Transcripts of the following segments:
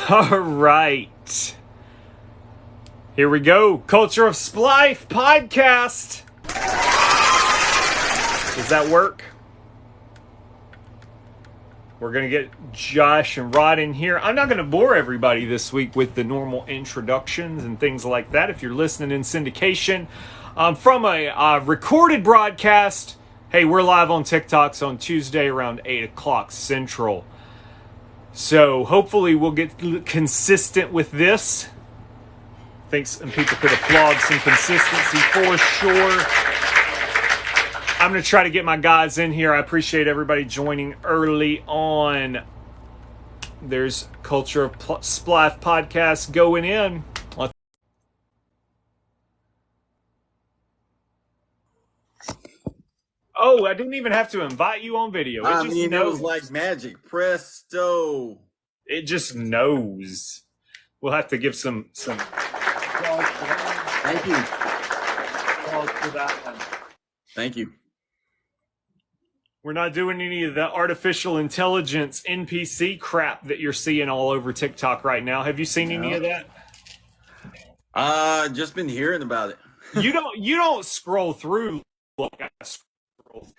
All right. Here we go. Culture of Splife podcast. Does that work? We're going to get Josh and Rod in here. I'm not going to bore everybody this week with the normal introductions and things like that. If you're listening in syndication from a recorded broadcast, hey, we're live on TikToks on Tuesday around 8 o'clock Central. So hopefully we'll get consistent with this. Thanks, and people could applaud some consistency for sure. I'm going to try to get my guys in here. I appreciate everybody joining early on. There's Culture of Splife podcast going in. Oh, I didn't even have to invite you on video. It was like magic. Presto. It just knows. We'll have to give some. Thank you. For that one. Thank you. We're not doing any of the artificial intelligence NPC crap that you're seeing all over TikTok right now. Have you seen any of that? Just been hearing about it. You don't scroll through like I scroll through.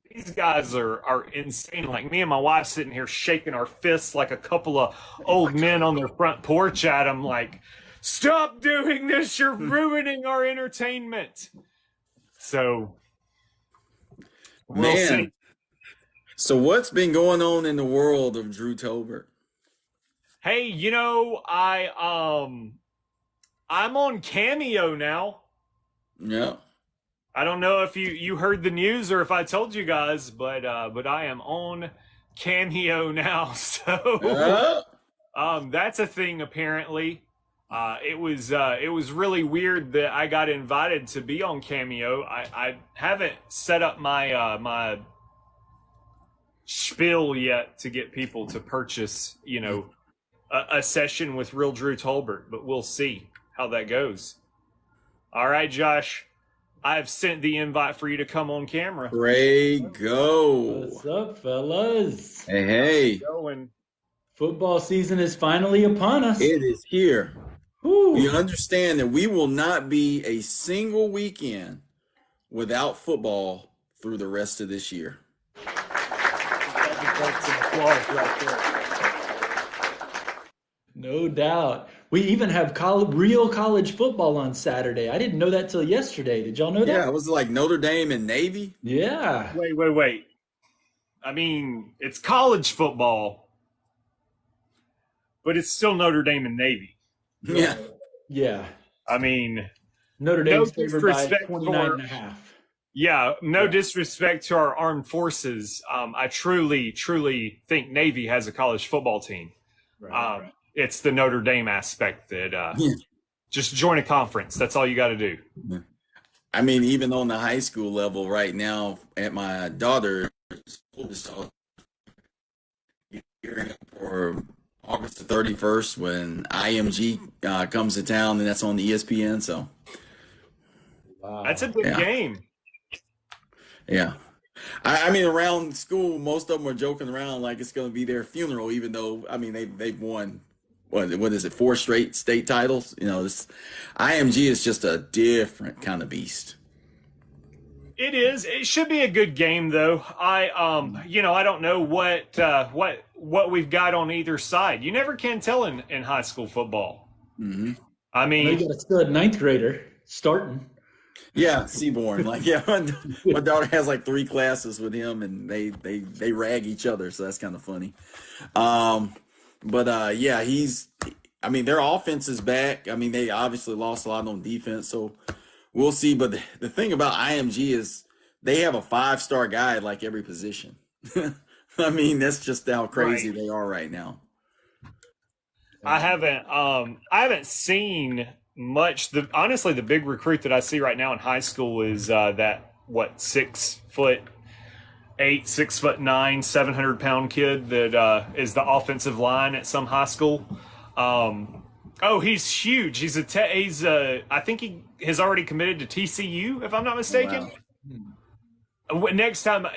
These guys are insane. Like me and my wife sitting here shaking our fists like a couple of old men on their front porch at them like, stop doing this, you're ruining our entertainment. So we'll see. So what's been going on in the world of Drew Tolbert? Hey, I'm on Cameo now. Yeah. I don't know if you heard the news or if I told you guys, but I am on Cameo now. So that's a thing apparently. It was really weird that I got invited to be on Cameo. I haven't set up my my spiel yet to get people to purchase, a session with real Drew Tolbert, but we'll see how that goes. All right, Josh, I've sent the invite for you to come on camera. Great, go. What's up, fellas? Hey. Going. Football season is finally upon us. It is here. Woo. We understand that we will not be a single weekend without football through the rest of this year. No doubt. We even have real college football on Saturday. I didn't know that till yesterday. Did y'all know that? Yeah, it was like Notre Dame and Navy. Yeah. Wait. I mean, it's college football, but it's still Notre Dame and Navy. Yeah. Yeah. I mean, Notre Dame's no favored by disrespect 29 and a half. Yeah, no disrespect to our armed forces. I truly think Navy has a college football team. Right. It's the Notre Dame aspect that just join a conference. That's all you got to do. I mean, even on the high school level right now at my daughter's for August the 31st when IMG comes to town, and that's on the ESPN. So wow. That's a big game. Yeah. I mean, around school, most of them are joking around like it's going to be their funeral, even though, I mean, they've won, what is it, 4 straight state titles? This IMG is just a different kind of beast. It is. It should be a good game, though. I don't know what we've got on either side. You never can tell in high school football. Mm-hmm. I mean, you got a stud 9th grader starting. Yeah, Seaborn. My daughter has like 3 classes with him, and they rag each other, so that's kind of funny. Their offense is back. I mean, they obviously lost a lot on defense, so we'll see. But the thing about IMG is they have a 5-star guy at like every position. I mean, that's just how crazy they are right now. I haven't seen much. Honestly, the big recruit that I see right now in high school is 6'8", 6'9", 700-pound kid that is the offensive line at some high school. He's huge. I think he has already committed to TCU, if I'm not mistaken. Wow. Next time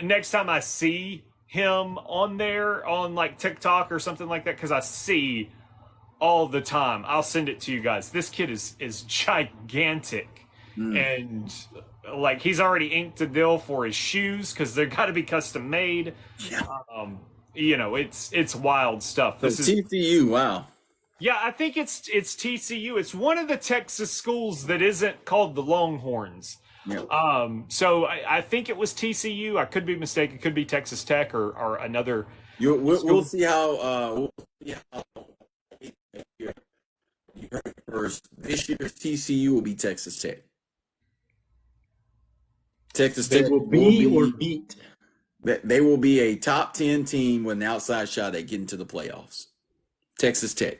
I see him on there on like TikTok or something like that because I see all the time. I'll send it to you guys. This kid is gigantic, and like he's already inked a deal for his shoes because they're got to be custom made. Yeah. You know, it's wild stuff. So This is TCU, wow. yeah, I think it's TCU. It's one of the Texas schools that isn't called the Longhorns. Yeah. So I think it was TCU. I could be mistaken. It could be Texas Tech or another. We'll see how. You heard it first. This year's TCU will be Texas Tech. Texas They Tech will be or beat. They will be a top 10 team with an outside shot at getting to the playoffs. Texas Tech.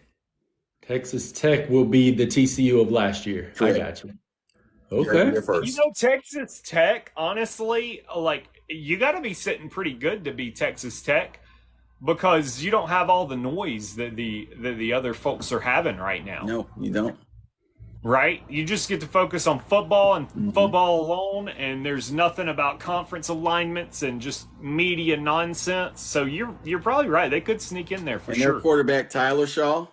Texas Tech will be the TCU of last year. Correct. I got you. You heard it Okay. here first. You know, Texas Tech, honestly, like you got to be sitting pretty good to be Texas Tech because you don't have all the noise that the other folks are having right now. No, you don't. Right? You just get to focus on football and football alone, and there's nothing about conference alignments and just media nonsense. So you're probably right. They could sneak in there for And sure. their quarterback, Tyler Shaw,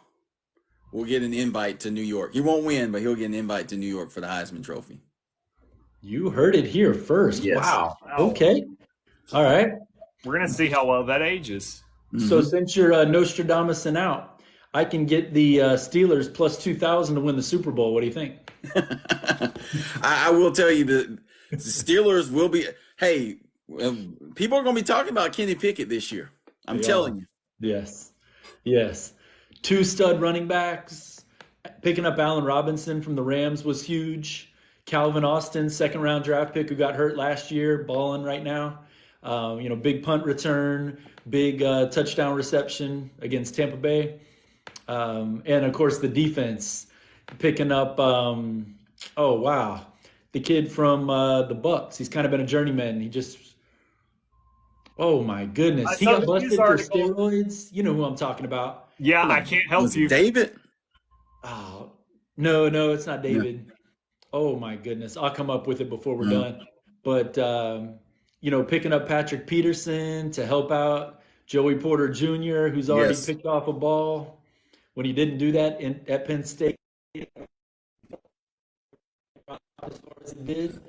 will get an invite to New York. He won't win, but he'll get an invite to New York for the Heisman Trophy. You heard it here first. Yes. Wow. Okay. All right. We're gonna see how well that ages. So since you're Nostradamus out, I can get the Steelers plus 2,000 to win the Super Bowl. What do you think? I will tell you the Steelers will be. Hey, people are going to be talking about Kenny Pickett this year. I'm telling you. Yes. Yes. 2 stud running backs. Picking up Allen Robinson from the Rams was huge. Calvin Austin, second-round draft pick who got hurt last year, balling right now. Big punt return, big touchdown reception against Tampa Bay. And, of course, the defense picking up, the kid from the Bucks. He's kind of been a journeyman. He just, oh, my goodness. He got busted for steroids. You know who I'm talking about. Yeah, I can't help you. David? Oh, no, it's not David. Yeah. Oh, my goodness. I'll come up with it before we're done. But, picking up Patrick Peterson to help out Joey Porter Jr., who's already picked off a ball when he didn't do that at Penn State. As far as he did.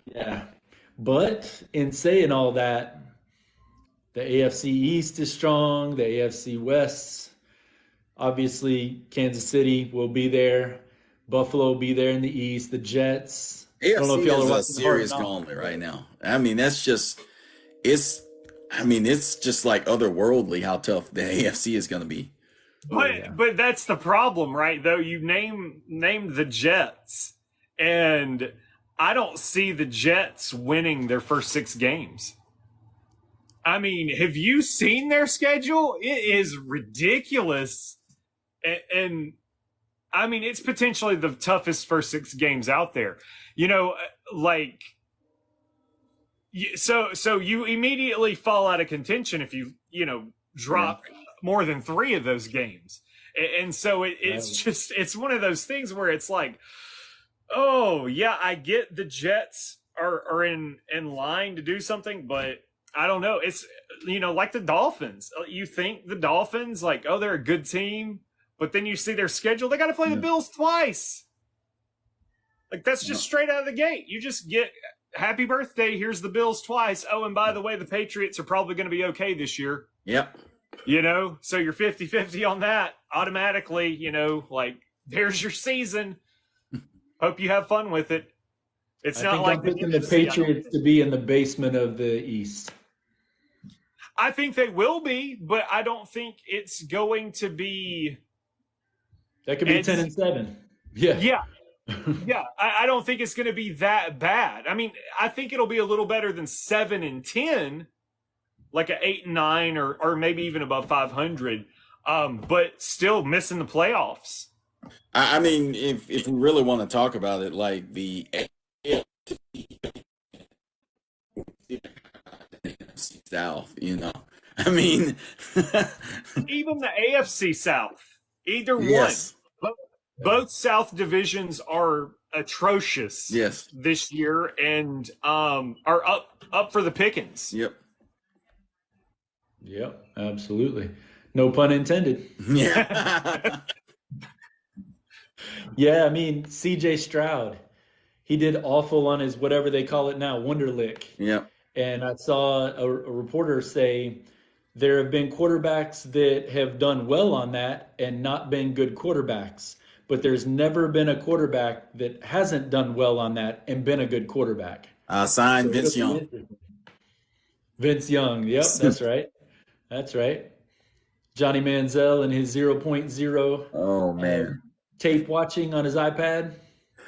Yeah. But in saying all that, the AFC East is strong, the AFC West, obviously Kansas City will be there. Buffalo will be there in the East. The Jets. AFC I don't know if y'all is a serious gauntlet right now. I mean, it's just like otherworldly how tough the AFC is going to be. But that's the problem, right? Though you named the Jets, and I don't see the Jets winning their first 6 games. I mean, have you seen their schedule? It is ridiculous, and I mean, it's potentially the toughest first 6 games out there. So you immediately fall out of contention if you drop more than 3 of those games. And so it's one of those things where it's like, oh yeah, I get the Jets are in line to do something, but I don't know. It's, like the Dolphins. You think the Dolphins, like, oh, they're a good team, but then you see their schedule. They got to play the Bills twice. Like, that's just straight out of the gate. You just get happy birthday. Here's the Bills twice. Oh, and by the way, the Patriots are probably going to be okay this year. Yep. So you're 50-50 on that automatically, like, there's your season. Hope you have fun with it. It's not like I'm picking the Patriots to be in the basement of the East. I think they will be, but I don't think it's going to be. That could be 10-7. Yeah. Yeah. Yeah. I don't think it's going to be that bad. I mean, I think it'll be a little better than 7-10, like an 8-9 or maybe even above 500, but still missing the playoffs. I mean, if we really want to talk about it, like the South, I mean, even the AFC South, either one. Both South divisions are atrocious this year and are up for the pickings. Yep. Yep, absolutely. No pun intended. Yeah. Yeah, I mean, CJ Stroud, he did awful on his whatever they call it now, Wonderlick. Yeah. And I saw a reporter say there have been quarterbacks that have done well on that and not been good quarterbacks. But there's never been a quarterback that hasn't done well on that and been a good quarterback. Signed So Vince it'll be Young. interesting. Vince Young. Yep, that's right. That's right. Johnny Manziel and his zero point 0 Oh uh, man. tape watching on his iPad.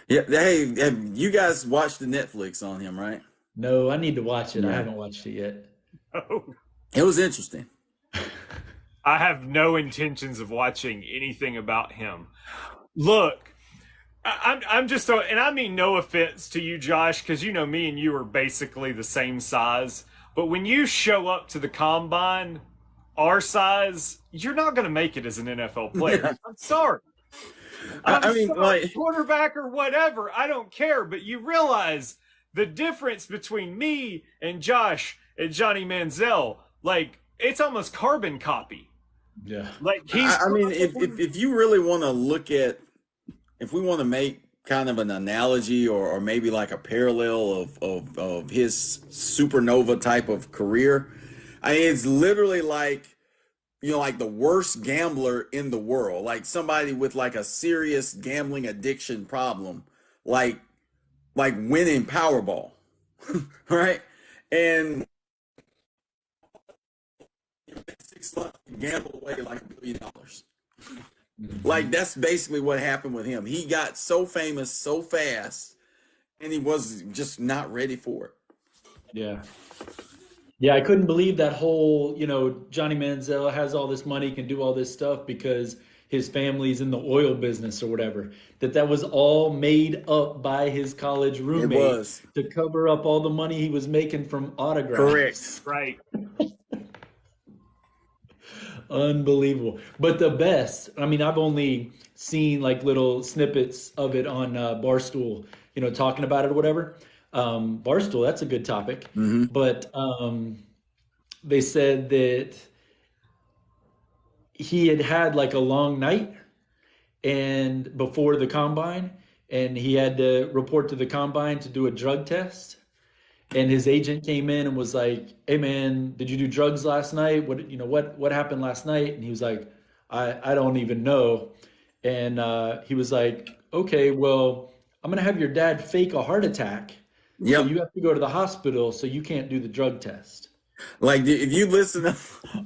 Yeah. Hey, have you guys watched the Netflix on him, right? No, I need to watch it. I Yeah. haven't watched it yet. Oh, It was interesting. I have no intentions of watching anything about him. Look, I'm just so, and I mean no offense to you, Josh, because you know me and you are basically the same size. But when you show up to the combine, our size, you're not going to make it as an NFL player. Yeah. I'm sorry. I I'm mean, sorry, like, quarterback or whatever. I don't care. But you realize the difference between me and Josh and Johnny Manziel, like it's almost carbon copy. Yeah. Like he's I mean, probably if you really want to look at, if we want to make kind of an analogy or maybe like a parallel of his supernova type of career, I mean, it's literally like, you know, like the worst gambler in the world, like somebody with like a serious gambling addiction problem, like like winning Powerball, right? And 6 months to gamble away like $1 billion. Like that's basically what happened with him. He got so famous so fast, and he was just not ready for it. Yeah. Yeah, I couldn't believe that whole, Johnny Manziel has all this money, can do all this stuff because his family's in the oil business or whatever. That was all made up by his college It roommate was to cover up all the money he was making from autographs. correct. right. Unbelievable. But the best, I mean, I've only seen like little snippets of it on Barstool, talking about it or whatever. Barstool, that's a good topic. Hmm. But they said that he had had like a long night and before the combine, and he had to report to the combine to do a drug test. And his agent came in and was like, "Hey man, did you do drugs last night? What happened last night?" And he was like, "I don't even know." And he was like, "Okay, well, I'm gonna have your dad fake a heart attack, so Yep. you have to go to the hospital, so you can't do the drug test." Like if you listen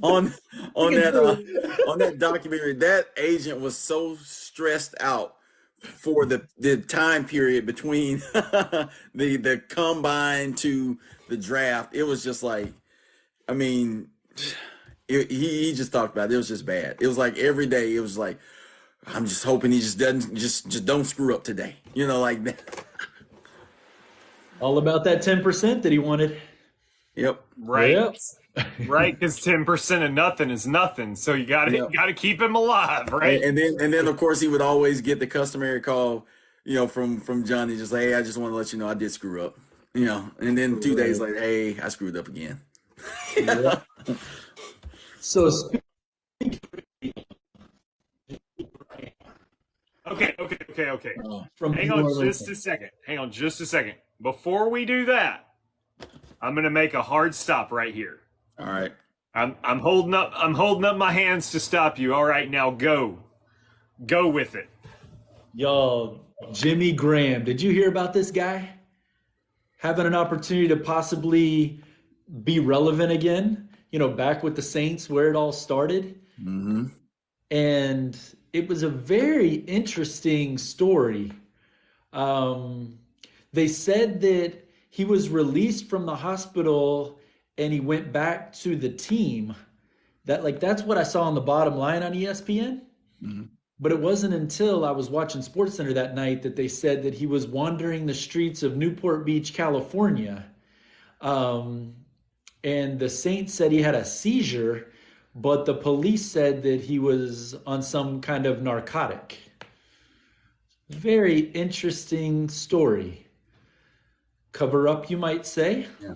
on on Looking that through. on that documentary, that agent was so stressed out for the time period between the combine to the draft. It was just like, I mean, he just talked about it. It was just bad. It was like every day. It was like, I'm just hoping he just doesn't just don't screw up today. You know, like that. All about that 10% that he wanted. Yep. Right. Yep. Right, because 10% of nothing is nothing. So you gotta Yep. gotta keep him alive, right? And then of course he would always get the customary call, from Johnny, just like, hey, I just want to let you know I did screw up. And then 2 days Right. later, hey, I screwed up again. Yep. So Okay. from Hang New on Orleans. just a second. Hang on just a second. Before we do that, I'm gonna make a hard stop right here. All right. I'm holding up my hands to stop you. All right, now go. Go with it. Y'all, Jimmy Graham, did you hear about this guy? Having an opportunity to possibly be relevant again, back with the Saints where it all started. Mm-hmm. And it was a very interesting story. Um, they said that he was released from the hospital and he went back to the team. That's what I saw on the bottom line on ESPN. Mm-hmm. But it wasn't until I was watching SportsCenter that night that they said that he was wandering the streets of Newport Beach, California. Um, and the Saints said he had a seizure, but the police said that he was on some kind of narcotic. Very interesting story. Cover up, you might say. Yeah.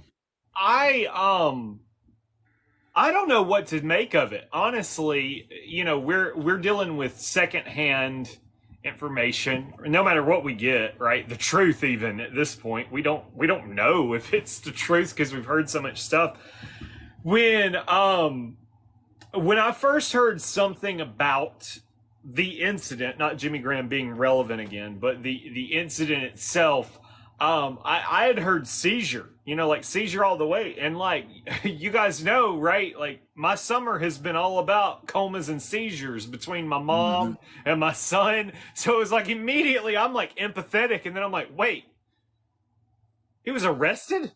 I I don't know what to make of it. Honestly, you know, we're dealing with secondhand information. No matter what we get, right? The truth, even at this point, we don't know if it's the truth because we've heard so much stuff. When I first heard something about the incident, not Jimmy Graham being relevant again, but the incident itself, I had heard seizure, you know, like seizure all the way. And like, you guys know, right? Like, my summer has been all about comas and seizures between my Mm-hmm. mom and my son. So it was like immediately I'm like empathetic. And then I'm like, wait, he was arrested?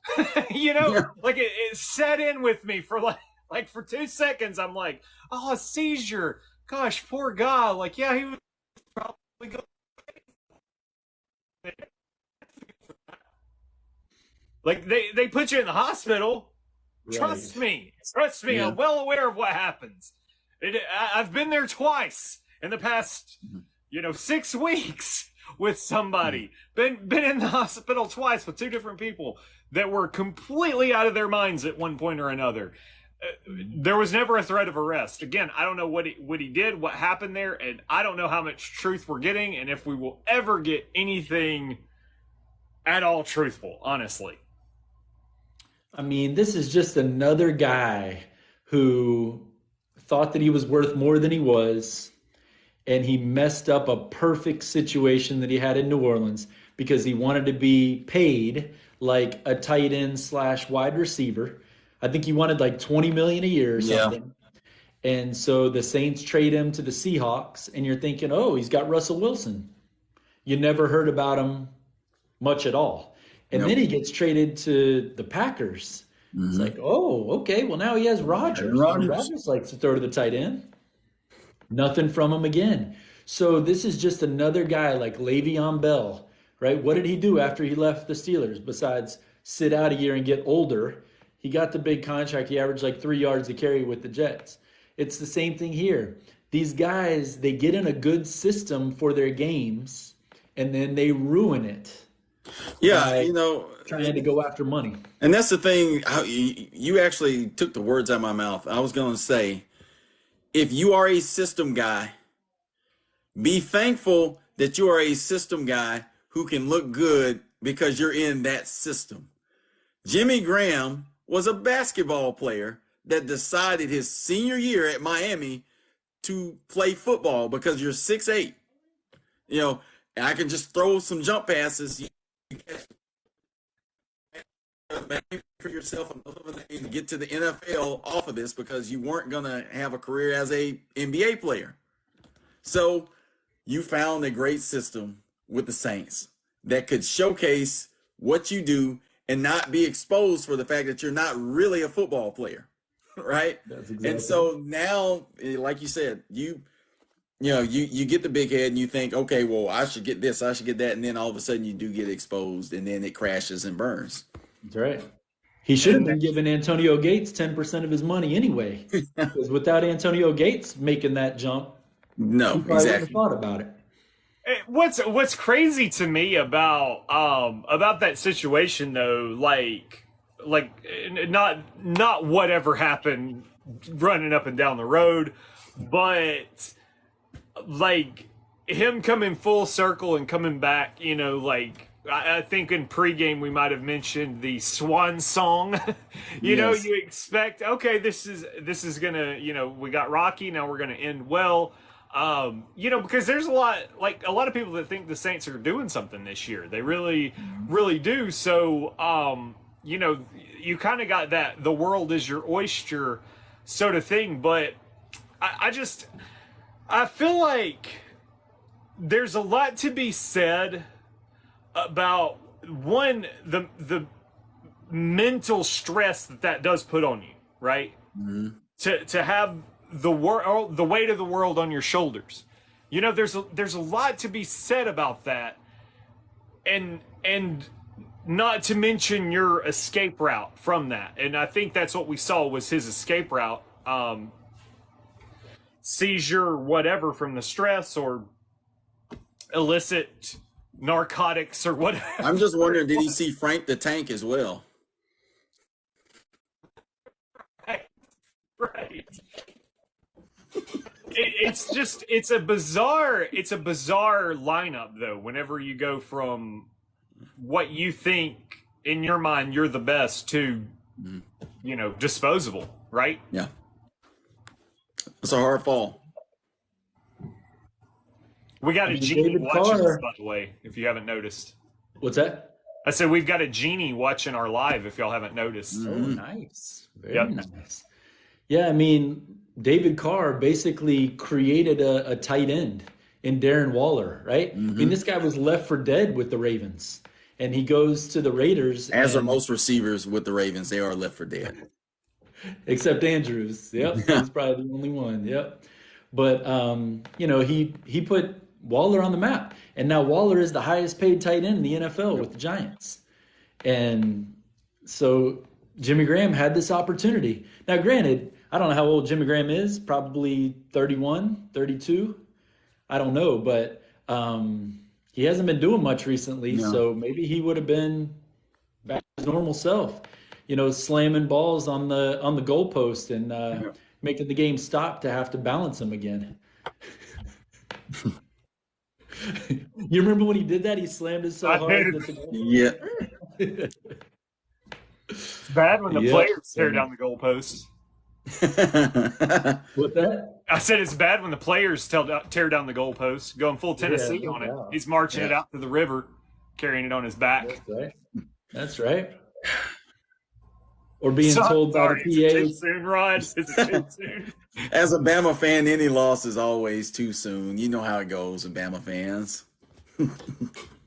You know, Yeah. like it set in with me for like for 2 seconds. I'm like, oh, a seizure. Gosh, poor guy. Like, yeah, he was probably going. Like they put you in the hospital. Right. Trust me. Yeah. I'm well aware of what happens. I've been there twice in the past, 6 weeks with Mhm. somebody. Been in the hospital twice with two different people that were completely out of their minds at one point or another. There was never a threat of arrest. Again, I don't know what he did, what happened there, and I don't know how much truth we're getting, and if we will ever get anything at all truthful. Honestly, I mean, this is just another guy who thought that he was worth more than he was, and he messed up a perfect situation that he had in New Orleans because he wanted to be paid like a tight end slash wide receiver. I think he wanted like 20 million a year or Yeah. something. And so the Saints trade him to the Seahawks, and you're thinking, oh, he's got Russell Wilson. You never heard about him much at all. And then Nope. he gets traded to the Packers. It's Mm-hmm. like, oh, okay, well, now he has Aaron Rodgers, and Rodgers. Rodgers likes to throw to the tight end. Nothing from him again. So this is just another guy like Le'Veon Bell, right? What did he do after he left the Steelers besides sit out a year and get older? He got the big contract. He averaged like 3 yards a carry with the Jets. It's the same thing here. These guys, they get in a good system for their games and then they ruin it Yeah, by trying to go after money. and that's the thing. How you actually took the words out of my mouth. I was going to say, if you are a system guy, be thankful that you are a system guy who can look good because you're in that system. Jimmy Graham was a basketball player that decided his senior year at Miami to play football because you're 6'8". You know, and I can just throw some jump passes. You for yourself another name to get to the NFL off of this because you weren't going to have a career as a NBA player. So you found a great system with the Saints that could showcase what you do and not be exposed for the fact that you're not really a football player, right? That's And exactly right. so now, like you said, you get the big head and you think, okay, well, I should get this, I should get that, and then all of a sudden you do get exposed, and then it crashes and burns. That's right. He should have and been giving Antonio Gates 10% of his money anyway. Because without Antonio Gates making that jump, he No, probably wouldn't have exactly. thought about it. what's crazy to me about that situation though, not whatever happened running up and down the road, but like him coming full circle and coming back, like I think in pregame we might have mentioned the swan song. Yes. You expect, okay, this is gonna, we got Rocky, now we're gonna end well. Because there's a lot of people that think the Saints are doing something this year. They really, really do. So, you kind of got that the world is your oyster sort of thing. But I feel like there's a lot to be said about one the mental stress that does put on you, right? Mm-hmm. To have the weight of the world on your shoulders. There's a lot to be said about that, and not to mention your escape route from that. And I think that's what we saw was his escape route, seizure, whatever, from the stress or illicit narcotics or I'm whatever. just wondering, did he see Frank the Tank as well? it's a bizarre lineup though. Whenever you go from what you think in your mind you're the best to, disposable, right? Yeah. It's a hard fall. We got a genie David watching Carr. us, by the way, if you haven't noticed. What's that? I said we've got a genie watching our live, if y'all haven't noticed. Oh, nice. Very Yep. nice. Yeah, I mean, David Carr basically created a tight end in Darren Waller, right? I mean, this guy was left for dead with the Ravens, and he goes to the Raiders. As are most receivers with the Ravens, they are left for dead. Except Andrews. Yep. He's probably the only one. Yep. But, he put Waller on the map. And now Waller is the highest paid tight end in the NFL with the Giants. And so Jimmy Graham had this opportunity. Now, granted, I don't know how old Jimmy Graham is, probably 31, 32. I don't know, but he hasn't been doing much recently. No. So maybe he would have been back to his normal self, slamming balls on the goalpost and making the game stop to have to balance them again. You remember when he did that? He slammed it so hard. Yeah. It's bad when the players tear down the goalposts. What's that? I said it's bad when the players tear down the goalposts, going full Tennessee on it. He's marching it out to the river, carrying it on his back. That's right. Or being told by the PA. Is it too soon, Rod? Is it too soon? As a Bama fan, any loss is always too soon. You know how it goes with Bama fans.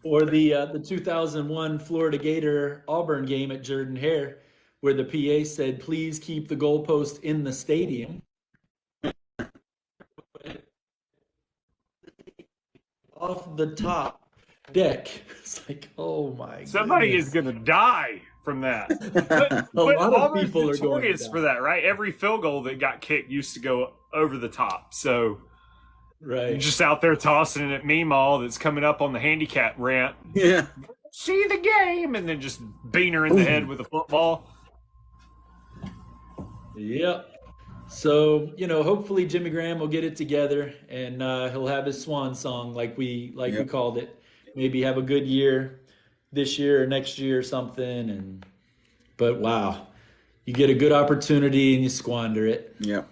Or the 2001 Florida Gator Auburn game at Jordan Hare, where the PA said, "Please keep the goalpost in the stadium." Off the top deck. It's like, oh my god. Somebody is going to die from that. But A lot of Auburn's people are going to notorious for that, right? Every field goal that got kicked used to go over the top. So right. you're just out there tossing it at Meemaw that's coming up on the handicap ramp. Yeah. See the game, and then just beating her in the head with a football. Yep. So, hopefully Jimmy Graham will get it together and he'll have his swan song like we called it. Maybe have a good year this year or next year or something. But wow, you get a good opportunity and you squander it. Yep.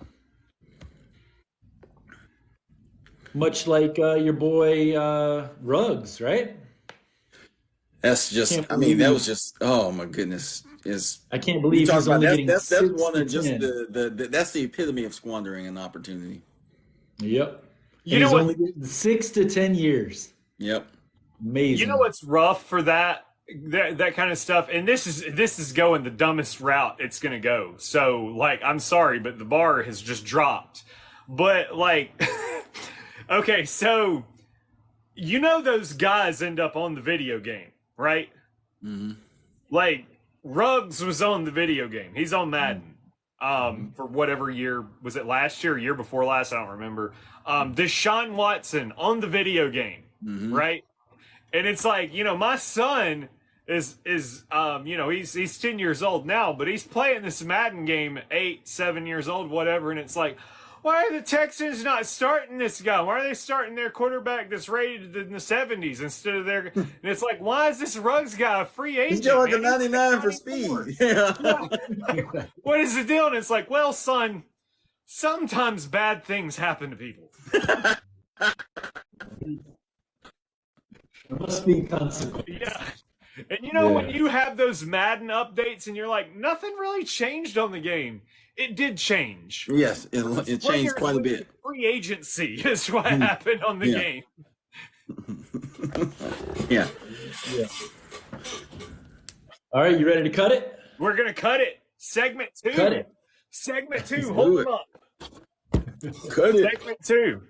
Much like your boy Ruggs, right? That's just, that was just, oh my goodness. I can't believe he's only getting that's 6 one to of just 10. that's the epitome of squandering an opportunity. Yep. He's only getting 6 to 10 years. Yep. Amazing. You know what's rough for that kind of stuff? And this is going the dumbest route it's going to go. So, I'm sorry, but the bar has just dropped. But, okay, so, those guys end up on the video game, right? Mm-hmm. Ruggs was on the video game. He's on Madden. For whatever year, was it last year or year before last? I don't remember. Deshaun Watson on the video game, right? And it's my son is he's 10 years old now, but he's playing this Madden game at 8, 7 years old, whatever. And it's why are the Texans not starting this guy? Why are they starting their quarterback that's rated in the 70s instead of their? And it's why is this Ruggs guy a free agent? He's got a 99 for speed. Yeah. What is the deal? And it's well, son, sometimes bad things happen to people. There must be consequences. Yeah. And when you have those Madden updates and you're nothing really changed on the game. It did change. Yes, it changed quite a bit. Free agency is what happened on the game. Yeah. All right, you ready to cut it? We're going to cut it. Segment 2. Cut it. Segment 2. Hold them up. Cut it. Segment 2.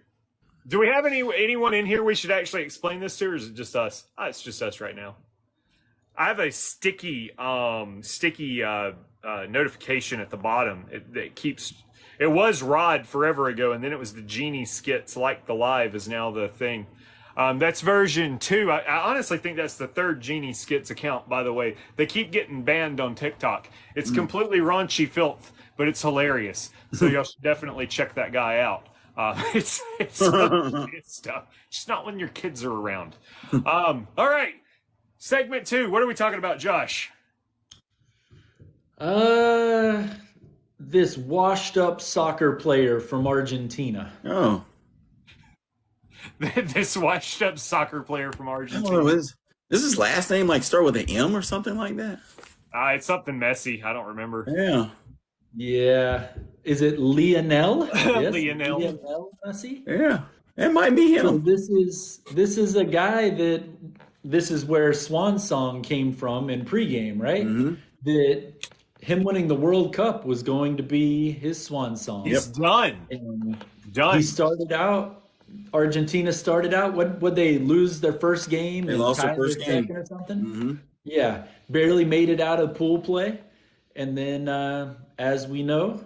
Do we have anyone in here we should actually explain this to, or is it just us? It's just us right now. I have a sticky notification at the bottom. It was Rod forever ago, and then it was the Genie skits. Like the Live is now the thing. That's version 2. I honestly think that's the 3rd Genie skits account, by the way. They keep getting banned on TikTok. It's completely raunchy filth, but it's hilarious. So y'all should definitely check that guy out. It's stuff. Just not when your kids are around. All right, segment 2. What are we talking about, Josh? This washed up soccer player from Argentina. Oh, This washed up soccer player from I don't know. Argentina. Is his last name like start with an M or something like that? It's something messy. I don't remember. Yeah, Yeah. Is it Lionel? Yes, Lionel. Lionel Messi. yeah. It might be So him. this is a guy that this is where Swan Song came from in pregame, right? Hmm. That him winning the World Cup was going to be his swan song. He's done. And Done. he started out. Argentina started out. What would they lose their first game? They and lost their tied first game. second or something? Hmm. Yeah, barely made it out of pool play, and then as we know,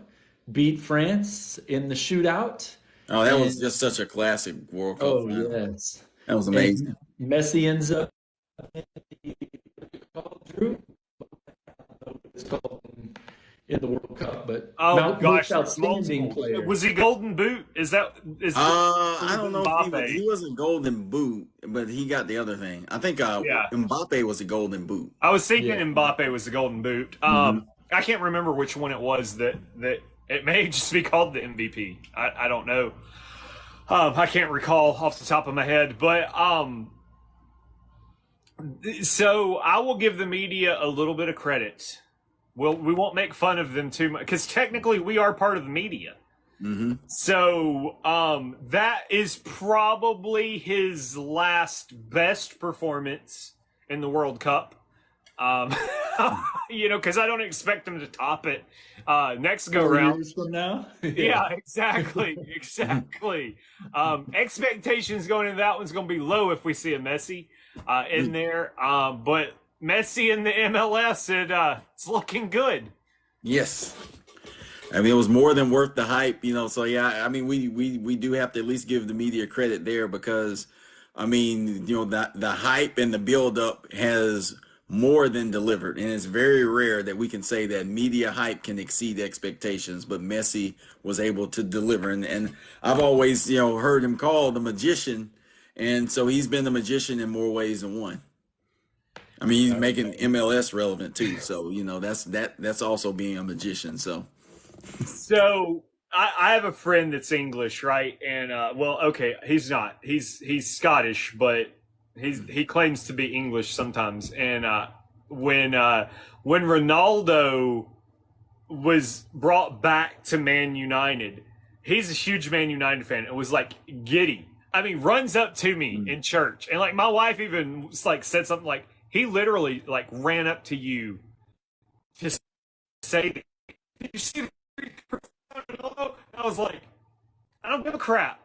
beat France in the shootout. Oh, that was And just such a classic World Cup oh final. yes, That was and amazing. Messi ends up Drew. It's called in the World Cup, but Oh gosh, most outstanding multiple. player. Was he Golden Boot? Is I don't know if Mbappe? he wasn't Golden Boot, but he got the other thing. I think Yeah. Mbappe was a Golden Boot. I was thinking Yeah. Mbappe was the Golden Boot. Mhm. I can't remember which one it was that it may just be called the MVP. I don't know. I can't recall off the top of my head, but so I will give the media a little bit of credit. We won't make fun of them too much because technically we are part of the media. Hmm. So that is probably his last best performance in the World Cup. Because I don't expect him to top it next go 4 round. years from now. Yeah, exactly, exactly. Expectations going into that one's going to be low if we see a Messi in there. But Messi in the MLS, it's looking good. Yes. I mean, it was more than worth the hype, So yeah, I mean, we do have to at least give the media credit there because, I mean, the hype and the build up has more than delivered, and it's very rare that we can say that media hype can exceed expectations. But Messi was able to deliver, and I've always heard him called the magician, and so he's been the magician in more ways than one. I mean, he's making MLS relevant too, so that's also being a magician. So. So I have a friend that's English, right? And okay, he's not. He's Scottish, but he claims to be English sometimes. And when Ronaldo was brought back to Man United, he's a huge Man United fan. It was like giddy. I mean, runs up to me in church, and like my wife even said something like he literally ran up to you to say, "Did you see the Ronaldo?" I was like, I don't give a crap.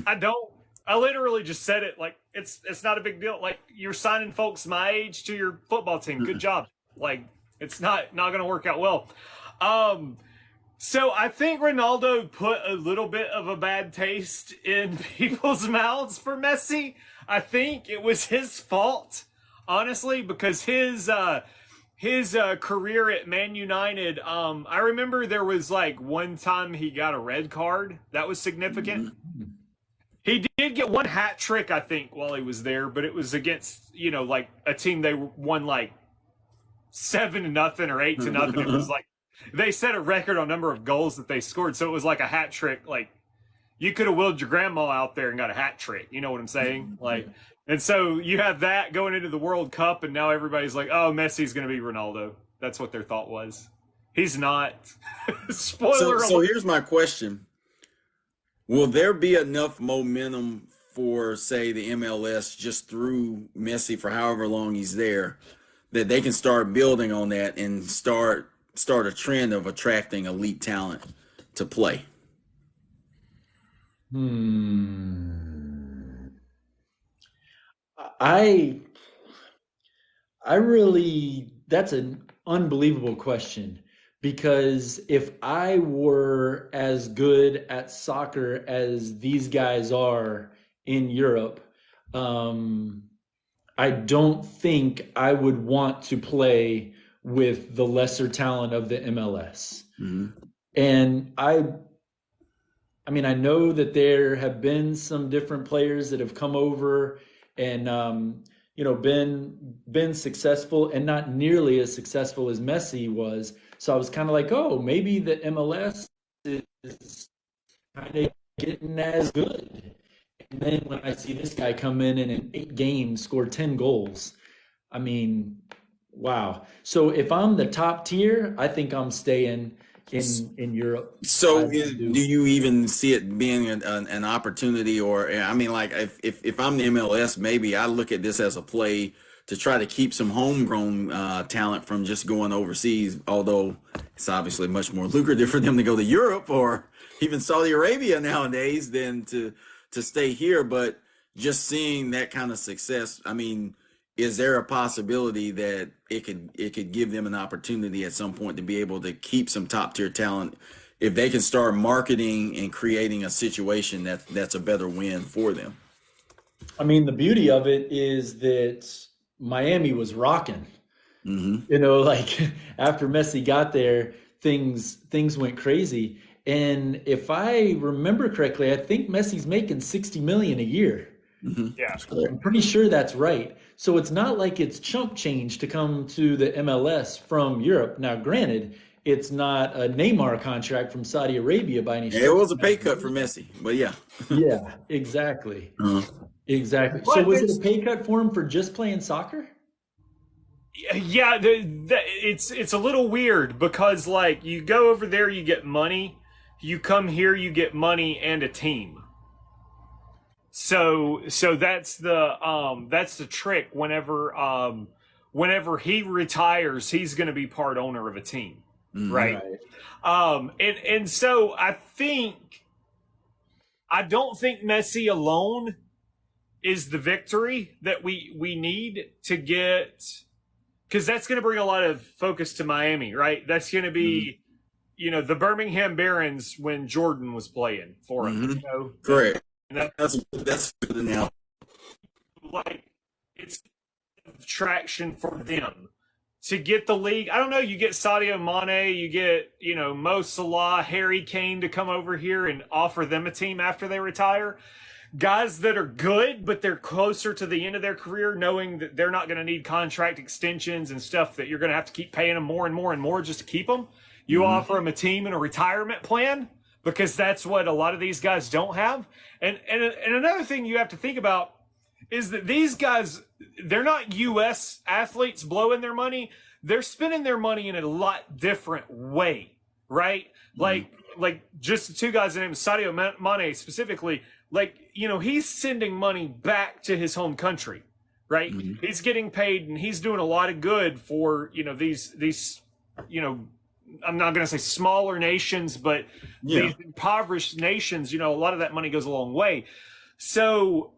I don't. I literally just said it like it's not a big deal. Like you're signing folks my age to your football team. Good job. Like it's not going to work out well. So I think Ronaldo put a little bit of a bad taste in people's mouths for Messi. I think it was his fault, honestly, because his career at Man United, I remember there was one time he got a red card that was significant. He did get one hat trick, I think, while he was there, but it was against a team they won 7-0 or 8-0. It was they set a record on number of goals that they scored, so it was like a hat trick. Like you could have willed your grandma out there and got a hat trick. You know what I'm saying? And so you have that going into the World Cup, and now everybody's like, "Oh, Messi's going to be Ronaldo." That's what their thought was. He's not. Spoiler So alert. here's my question: will there be enough momentum for, say, the MLS just through Messi for however long he's there, that they can start building on that and start a trend of attracting elite talent to play? I really, that's an unbelievable question because if I were as good at soccer as these guys are in Europe, I don't think I would want to play with the lesser talent of the MLS. Mm-hmm. And I mean, I know that there have been some different players that have come over and been successful and not nearly as successful as Messi was. So I was kind of like, oh, maybe the MLS is kind of getting as good. And then when I see this guy come in 8 games score 10 goals, I mean, wow. So if I'm the top tier, I think I'm staying in Europe. So, I do you even see it being an opportunity, or I mean, like if I'm the MLS, maybe I look at this as a play to try to keep some homegrown talent from just going overseas. Although it's obviously much more lucrative for them to go to Europe or even Saudi Arabia nowadays than to stay here. But just seeing that kind of success, I mean, is there a possibility that it could give them an opportunity at some point to be able to keep some top tier talent if they can start marketing and creating a situation that's a better win for them? I mean, the beauty of it is that Miami was rocking. Mm-hmm. Like after Messi got there, things went crazy. And if I remember correctly, I think Messi's making 60 million a year. Mm-hmm. Yeah. I'm pretty sure that's right. So it's not like it's chump change to come to the MLS from Europe. Now, granted, it's not a Neymar contract from Saudi Arabia by any stretch. It was a pay cut for Messi, but yeah. Yeah, exactly. Uh-huh. Exactly. So was it a pay cut for him for just playing soccer? Yeah, it's a little weird because like you go over there, you get money. You come here, you get money and a team. So that's the trick. Whenever he retires, he's going to be part owner of a team, right? And so I don't think Messi alone is the victory that we need to get, because that's going to bring a lot of focus to Miami, right? That's going to be the Birmingham Barons when Jordan was playing for him. Correct. That's good now. Like it's traction for them to get the league. I don't know. You get Sadio Mane, you get Mo Salah, Harry Kane to come over here and offer them a team after they retire. Guys that are good, but they're closer to the end of their career, knowing that they're not going to need contract extensions and stuff that you're going to have to keep paying them more and more and more just to keep them. You offer them a team and a retirement plan, because that's what a lot of these guys don't have. And another thing you have to think about is that these guys, they're not U.S. athletes blowing their money. They're spending their money in a lot different way, right? Like just the two guys named Sadio Mane specifically, he's sending money back to his home country, right? He's getting paid and he's doing a lot of good for, these I'm not going to say smaller nations, but these impoverished nations, a lot of that money goes a long way. So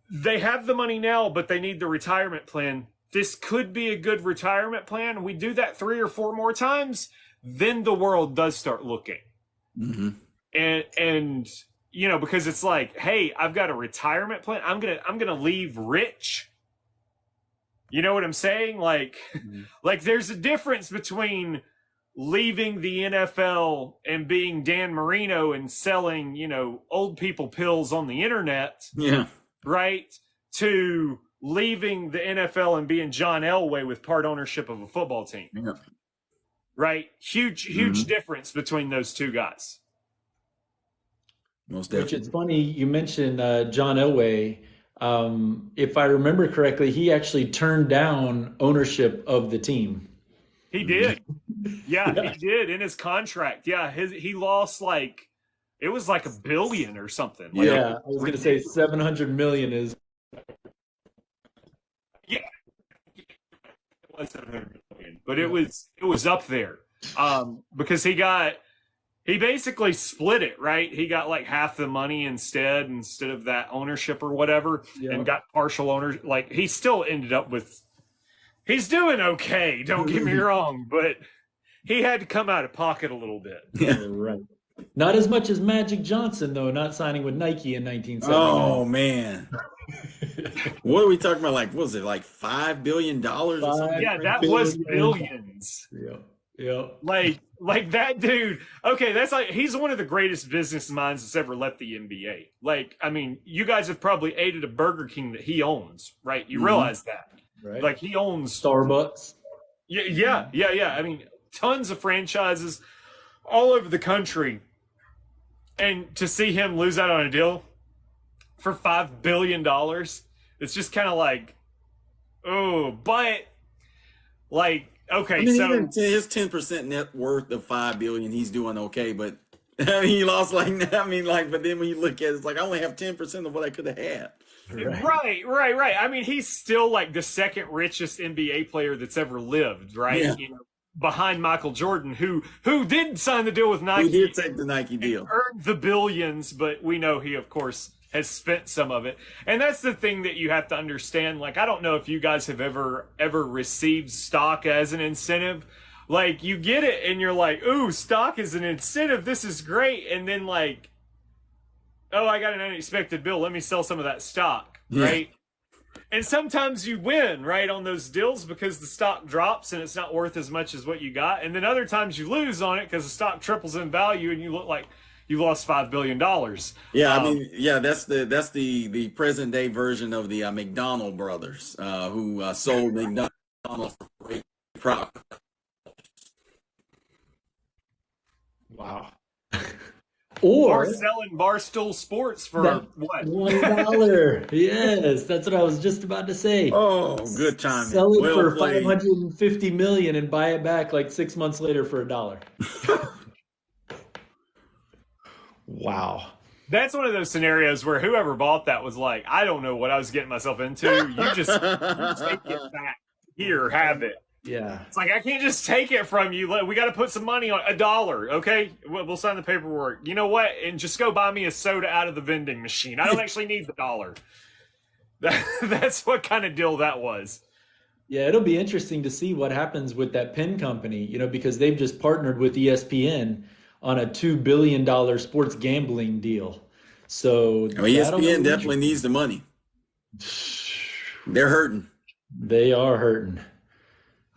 they have the money now, but they need the retirement plan. This could be a good retirement plan. We do that 3 or 4 more times, then the world does start looking. And because it's like, hey, I've got a retirement plan. I'm gonna leave rich. You know what I'm saying? Like there's a difference between leaving the NFL and being Dan Marino and selling, old people pills on the internet. Yeah. Right? To leaving the NFL and being John Elway with part ownership of a football team. Yeah. Right? Huge difference between those two guys. Most definitely. Which it's funny you mentioned John Elway. If I remember correctly, he actually turned down ownership of the team. He did. Yeah, he did in his contract. Yeah, he lost it was like $1 billion or something. I was going to say 700 million is. Yeah, it was 700 million, but it was up there because he basically split it, right? He got half the money instead of that ownership or whatever, and got partial owners. He still ended up with. He's doing okay. Don't get me wrong, but he had to come out of pocket a little bit. Yeah, right. Not as much as Magic Johnson, though, not signing with Nike in 1979. Oh, man. What are we talking about? What was it, $5 billion or something? Yeah, that was billions. Yeah. Like Like that dude, okay, that's like he's one of the greatest business minds that's ever left the NBA. Like, I mean, you guys have probably ate at a Burger King that he owns, right? You Mhm. realize that. Right. Like he owns Starbucks. yeah. I mean, tons of franchises all over the country. And to see him lose out on a deal for $5 billion, it's just kind of like, oh, but like, I okay, mean, so even his 10% net worth of 5 billion, he's doing okay. But I mean, he lost like I mean, like, but then when you look at it, it's like I only have 10% of what I could have had. right. I mean, he's still like the second richest NBA player that's ever lived, right? Yeah, You know, behind Michael Jordan, who did sign the deal with who Nike did take the Nike and deal? earned the billions, but we know he, of course, has spent some of it. And that's the thing that you have to understand. Like, I don't know if you guys have ever received stock as an incentive. Like, you get it and you're like, ooh, stock is an incentive. This is great. And then like, oh, I got an unexpected bill. Let me sell some of that stock, Yeah. right? And sometimes you win, right, on those deals because the stock drops and it's not worth as much as what you got. And then other times you lose on it because the stock triples in value and you look like you lost $5 billion. Yeah, I mean, yeah, that's the present day version of the McDonald brothers who sold McDonald's for great profit. Wow. Or Or selling Barstool Sports for that what? $1. Yes, that's what I was just about to say. Oh, good timing. Sell it Well for played. 550 million and buy it back like 6 months later for $1. Wow. That's one of those scenarios where whoever bought that was like, I don't know what I was getting myself into. You take it back. Here, have it. Yeah. It's like I can't just take it from you. We got to put some money on $1. Okay, we'll sign the paperwork. You know what? And just go buy me a soda out of the vending machine. I don't actually need the dollar. That's what kind of deal that was. Yeah, it'll be interesting to see what happens with that pen company, because they've just partnered with ESPN on a $2 billion sports gambling deal. So I mean, that'll ESPN be definitely needs the money. They're hurting. They are hurting.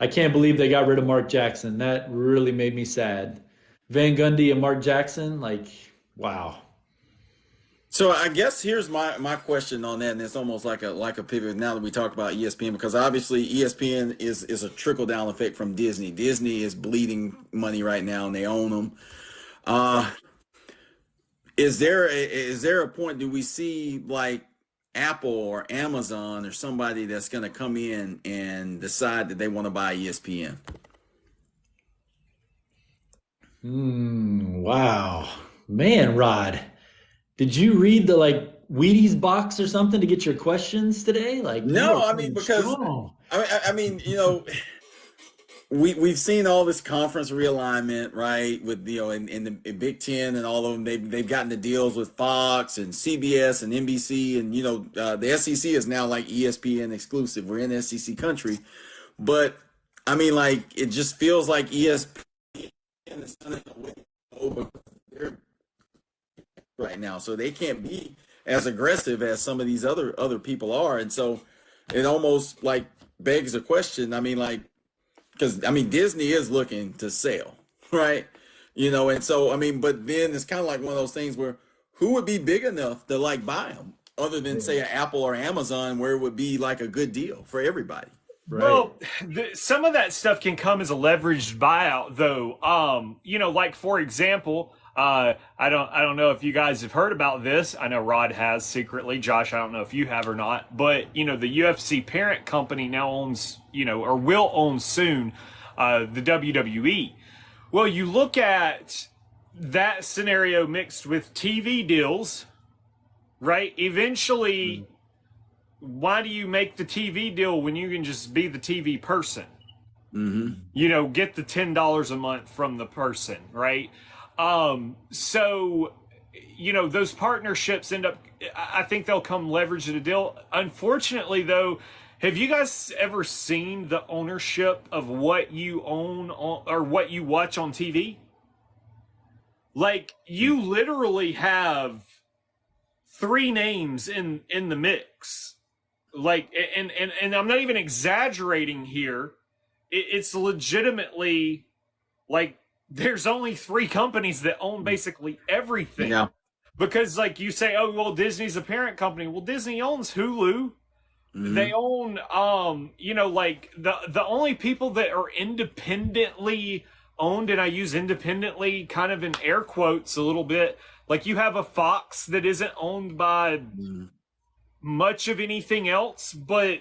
I can't believe they got rid of Mark Jackson. That really made me sad. Van Gundy and Mark Jackson, like, wow. So I guess here's my question on that, and it's almost like a pivot now that we talk about ESPN, because obviously ESPN is a trickle down effect from Disney. Disney is bleeding money right now, and they own them. Uh, is there a point? Do we see like Apple or Amazon or somebody that's going to come in and decide that they want to buy ESPN? Wow. Man, Rod, did you read the Wheaties box or something to get your questions today? Like you are No, I mean coming because strong. I mean we've seen all this conference realignment, right? With in the Big Ten and all of them, they've gotten the deals with Fox and CBS and NBC, and the SEC is now like ESPN exclusive. We're in SEC country, but I mean, like it just feels like ESPN is over right now, so they can't be as aggressive as some of these other people are, and so it almost like begs a question. I mean, like. Because I mean Disney is looking to sell, right? And so I mean, but then it's kind of like one of those things where who would be big enough to like buy them, other than say an Apple or Amazon, where it would be like a good deal for everybody. Right. Well, some of that stuff can come as a leveraged buyout, though. Like for example, I don't know if you guys have heard about this. I know Rod has secretly. Josh, I don't know if you have or not. But the UFC parent company now owns, or will own soon, the WWE. Well, you look at that scenario mixed with TV deals, right? Eventually, why do you make the TV deal when you can just be the TV person? Get the $10 a month from the person, right? So, those partnerships end up, I think they'll come leverage at a deal. Unfortunately, though, have you guys ever seen the ownership of what you own or what you watch on TV? Like, you literally have three names in the mix. Like, and I'm not even exaggerating here. It's legitimately like there's only three companies that own basically everything. Yeah. Because, like, you say, oh, well, Disney's a parent company. Well, Disney owns Hulu. They Mm-hmm. own, like, the only people that are independently owned, and I use independently kind of in air quotes a little bit, like, you have a Fox that isn't owned by Mm-hmm. much of anything else, but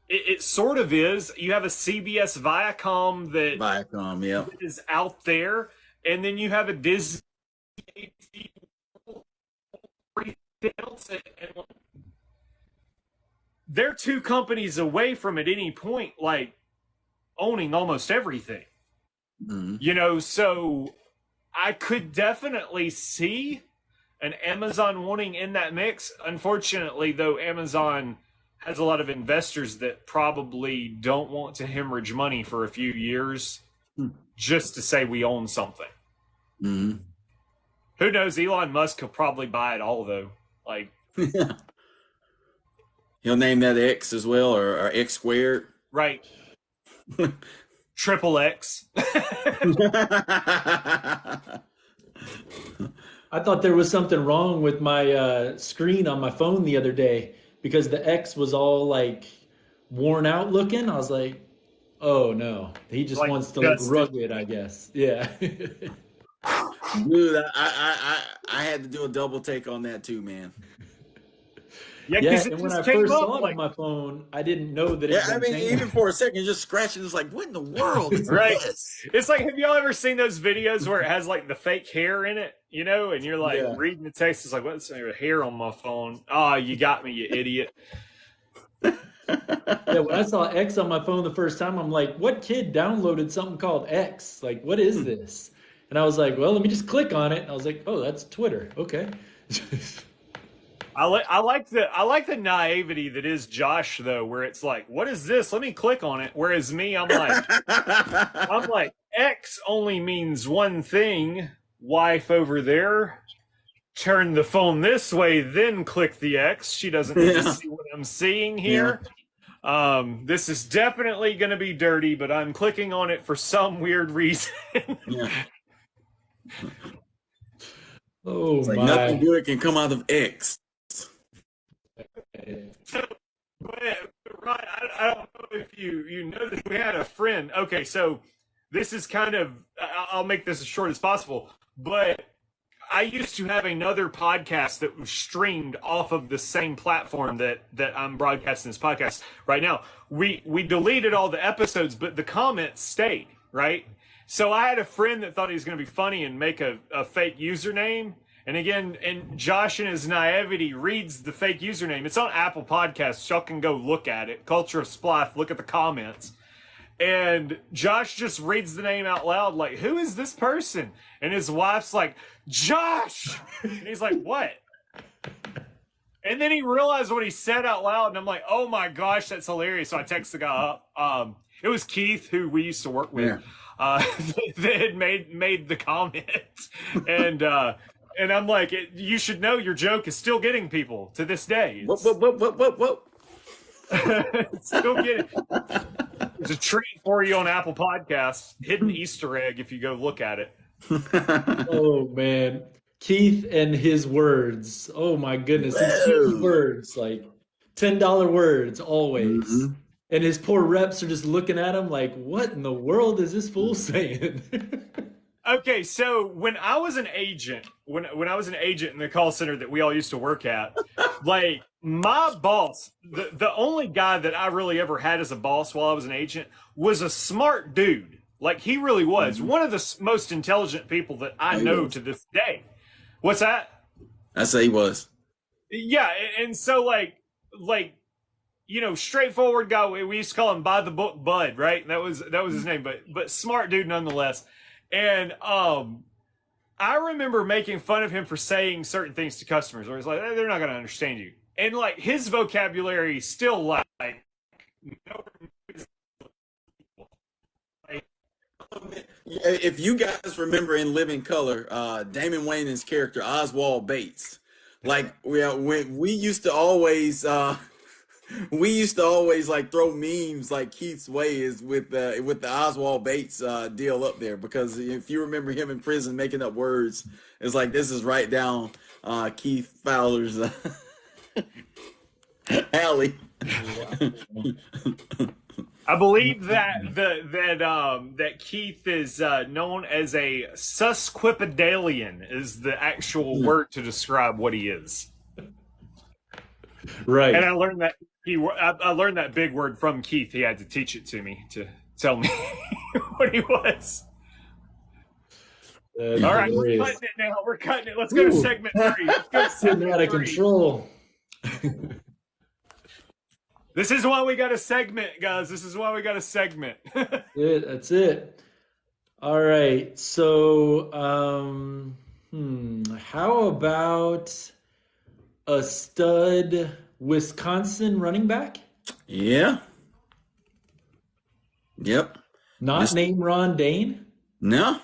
it sort of is. You have a CBS Viacom that Viacom, yeah. is out there, and then you have a Disney else, and they're two companies away from at any point like owning almost everything. Mm-hmm. So I could definitely see an Amazon wanting in that mix. Unfortunately, though, Amazon has a lot of investors that probably don't want to hemorrhage money for a few years just to say we own something. Mm-hmm. Who knows? Elon Musk could probably buy it all, though. Like, He'll name that X as well, or X squared. right? Triple X. I thought there was something wrong with my screen on my phone the other day because the X was all like worn out looking. I was like, oh no, he just Like wants to look dusted. rugged, I guess. Yeah. Dude, I had to do a double take on that too, man. Yeah, Yeah, because it and when just I came first up saw it like on my phone, I didn't know that it Yeah, had I been mean, changed. even for a second, just scratching, it's like, what in the world is right. this? It's like, have y'all ever seen those videos where it has like the fake hair in it, and you're like Yeah. reading the text, it's like, what's the hair on my phone? Oh, you got me, you idiot. Yeah, when I saw X on my phone the first time, I'm like, what kid downloaded something called X? Like, what is this? And I was like, well, let me just click on it. And I was like, oh, that's Twitter. Okay. I like the naivety that is Josh though, where it's like, what is this? Let me click on it. Whereas me, I'm like X only means one thing. Wife over there, turn the phone this way, then click the X. She doesn't need to Yeah. see what I'm seeing Yeah. here. This is definitely going to be dirty, but I'm clicking on it for some weird reason. Yeah. Oh It's like nothing my. good can come out of X. But right, I don't know if you know that we had a friend. Okay, so this is kind of I'll make this as short as possible, but I used to have another podcast that was streamed off of the same platform that I'm broadcasting this podcast right now. We deleted all the episodes, but the comments stayed, right? So I had a friend that thought he was going to be funny and make a fake username. And again, and Josh in his naivety reads the fake username. It's on Apple Podcasts. Y'all can go look at it. Culture of Splife. Look at the comments. And Josh just reads the name out loud, like, who is this person? And his wife's like, Josh! And he's like, what? And then he realized what he said out loud, and I'm like, oh my gosh, that's hilarious. So I text the guy up. It was Keith, who we used to work with, Yeah. that had made the comment. And I'm like, you should know your joke is still getting people to this day. Whoop, whoop, whoop, whoop, whoop, whoop. It's still getting. There's a treat for you on Apple Podcasts. Hidden Easter egg if you go look at it. Oh man. Keith and his words. Oh my goodness. His Whoa. huge words, like $10 words always. Mhm. And his poor reps are just looking at him like, what in the world is this fool saying? Okay, so when I was an agent, when I was an agent in the call center that we all used to work at, like my boss, the only guy that I really ever had as a boss while I was an agent was a smart dude. Like he really was one of the most intelligent people that I Oh, he know was. to this day. What's that? I say he was. Yeah, and so like straightforward guy. We used to call him by the book Bud, right? That was his name, but smart dude nonetheless. And I remember making fun of him for saying certain things to customers, where he's like, they're not going to understand you, and like his vocabulary still like If you guys remember in Living Color, Damon Wayans' character Oswald Bates, like we used to always We used to always like throw memes like Keith's way is with the Oswald Bates deal up there because if you remember him in prison making up words, it's like this is right down Keith Fowler's alley. I believe that Keith is known as a susquipedalian is the actual word to describe what he is. Right. And I learned that I learned that big word from Keith. He had to teach it to me to tell me what he was. That's All right, hilarious. we're cutting it now. We're cutting it. Let's go to segment 3. Let's go to Getting out segment of 3. control. This is why we got a segment, guys. This is why we got a segment. That's it. All right. So, how about a stud Wisconsin running back? Yeah. Yep. Not named Ron Dane? No.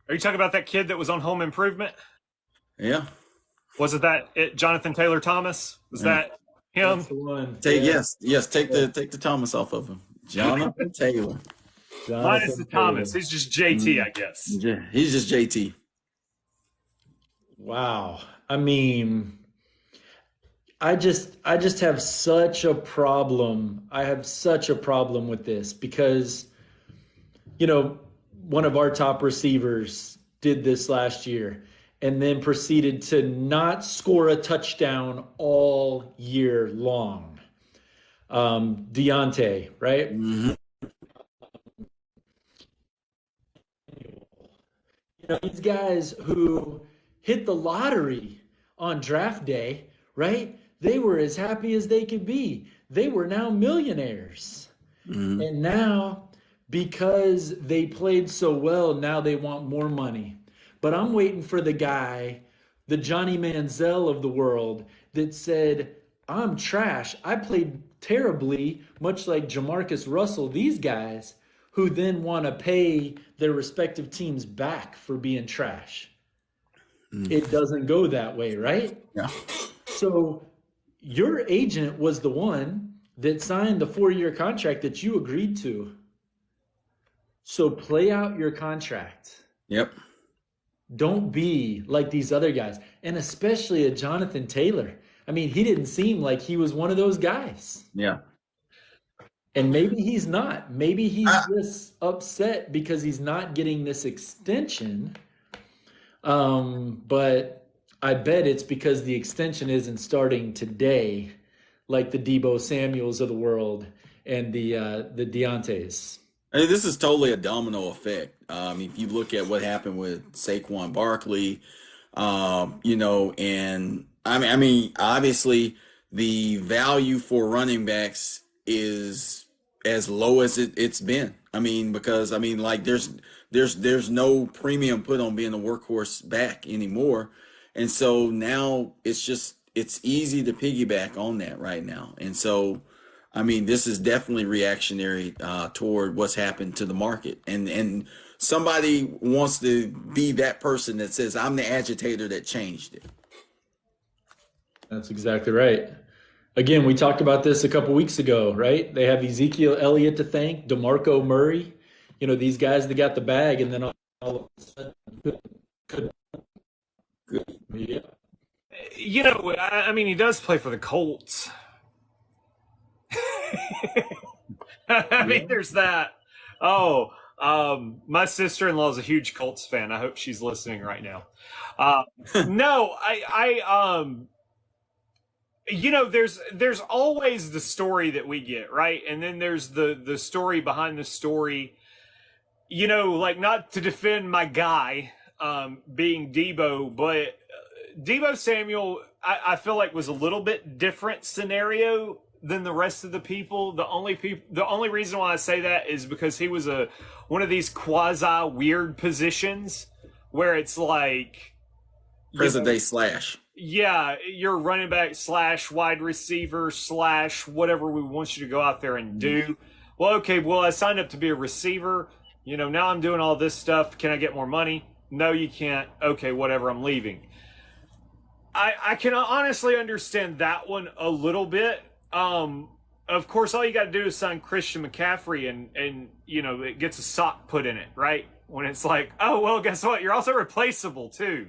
Are you talking about that kid that was on Home Improvement? Yeah. Was it Jonathan Taylor Thomas? Was that him? That's the one. Yes. Take the Thomas off of him. Jonathan Taylor. Minus the Thomas. He's just JT, I guess. Yeah, he's just JT. Wow. I mean, I just have such a problem. I have such a problem with this because, one of our top receivers did this last year and then proceeded to not score a touchdown all year long. Deontay, right? Mm-hmm. These guys who hit the lottery on draft day, right? They were as happy as they could be. They were now millionaires. Mm-hmm. And now, because they played so well, now they want more money. But I'm waiting for the guy, the Johnny Manziel of the world, that said, I'm trash. I played terribly, much like Jamarcus Russell, these guys, who then want to pay their respective teams back for being trash. It doesn't go that way, right? Yeah. So your agent was the one that signed the 4-year contract that you agreed to. So play out your contract. Yep. Don't be like these other guys, and especially a Jonathan Taylor. I mean, he didn't seem like he was one of those guys. Yeah. And maybe he's not. Maybe he's just upset because he's not getting this extension. But I bet it's because the extension isn't starting today, like the Deebo Samuels of the world and the Deontays. I mean, this is totally a domino effect. If you look at what happened with Saquon Barkley, and I mean, obviously the value for running backs is as low as it's been. I mean, because like there's no premium put on being a workhorse back anymore, and so now it's easy to piggyback on that right now, and so. I mean, this is definitely reactionary toward what's happened to the market. And somebody wants to be that person that says, I'm the agitator that changed it. That's exactly right. Again, we talked about this a couple weeks ago, right? They have Ezekiel Elliott to thank, DeMarco Murray, these guys that got the bag, and then all of a sudden could. Yeah. I mean, he does play for the Colts. I mean, there's that. Oh, my sister-in-law is a huge Colts fan. I hope she's listening right now. No, there's always the story that we get, right? And then there's the story behind the story. Like, not to defend my guy being Deebo, but Deebo Samuel, I feel like was a little bit different scenario than the rest of the people. The only reason why I say that is because he was one of these quasi weird positions where it's like Present day slash. Yeah, you're running back / wide receiver / whatever we want you to go out there and do. Well, okay, I signed up to be a receiver. Now I'm doing all this stuff. Can I get more money? No, you can't. Okay, whatever, I'm leaving. I can honestly understand that one a little bit. Of course, all you got to do is sign Christian McCaffrey, and it gets a sock put in it, right? When it's like, oh well, guess what? You're also replaceable too.